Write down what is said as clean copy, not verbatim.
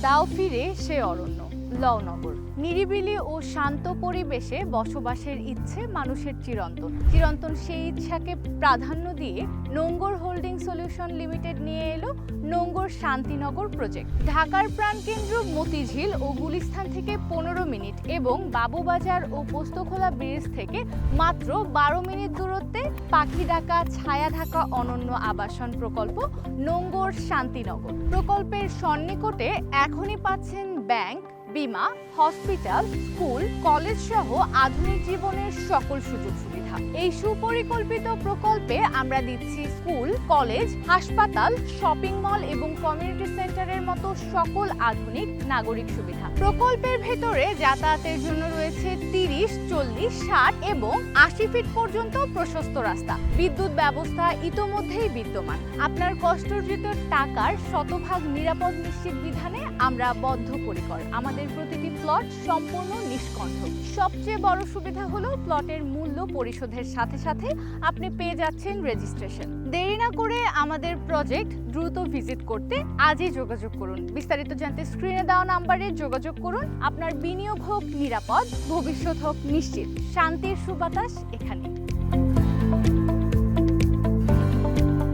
দাও ফিরে সে অরণ্য। লওনগর নিরিবিলি ও শান্ত পরিবেশে বসবাসের ইচ্ছে মানুষের চিরন্তন সেই ইচ্ছাকে প্রাধান্য দিয়ে নোঙ্গর হোল্ডিং সলিউশন লিমিটেড নিয়ে এলো নোঙ্গর শান্তিনগর প্রজেক্ট। ঢাকার প্রাণকেন্দ্র মতিঝিল ও গুলিস্তান থেকে 15 মিনিট এবং বাবুবাজার ও পোস্তখোলা ব্রিজ থেকে মাত্র 12 মিনিট দূরত্বে পাখি ঢাকা ছায়া ঢাকা অনন্য আবাসন প্রকল্প নোঙ্গর শান্তিনগর। প্রকল্পের সন্নিকটে এখনই পাচ্ছেন ব্যাংক, বিমা, হসপিটাল, স্কুল, কলেজ সহ আধুনিক জীবনের সকল সুযোগ সুবিধা। এই সুপরিকল্পিত প্রকল্পে আমরা দিচ্ছি স্কুল, কলেজ, হাসপাতাল, শপিং মল এবং কমিউনিটি সেন্টারের মতো সকল আধুনিক নাগরিক সুবিধা। প্রকল্পের ভেতরে যাতায়াতের জন্য রয়েছে 30, 40, 60 এবং 80 ফিট পর্যন্ত প্রশস্ত রাস্তা। বিদ্যুৎ ব্যবস্থা ইতোমধ্যেই বিদ্যমান। আপনার কষ্টার্জিত টাকার শতভাগ নিরাপদ নিশ্চিত বিধানে আমরা বদ্ধপরিকর। আমাদের প্রতিটি প্লট সম্পূর্ণ নিষ্কণ্টক। সবচেয়ে বড় সুবিধা হলো প্লটের মূল্য পরিশোধের সাথে সাথে আপনি পেয়ে যাচ্ছেন রেজিস্ট্রেশন। দেরি না করে আমাদের প্রজেক্ট দ্রুত ভিজিট করতে আজই যোগাযোগ করুন। বিস্তারিত জানতে স্ক্রিনে দেওয়া নাম্বারে যোগাযোগ করুন। আপনার বিনিয়োগ হোক নিরাপদ, ভবিষ্যৎ হোক নিশ্চিত। শান্তির সুবাতাস এখানে।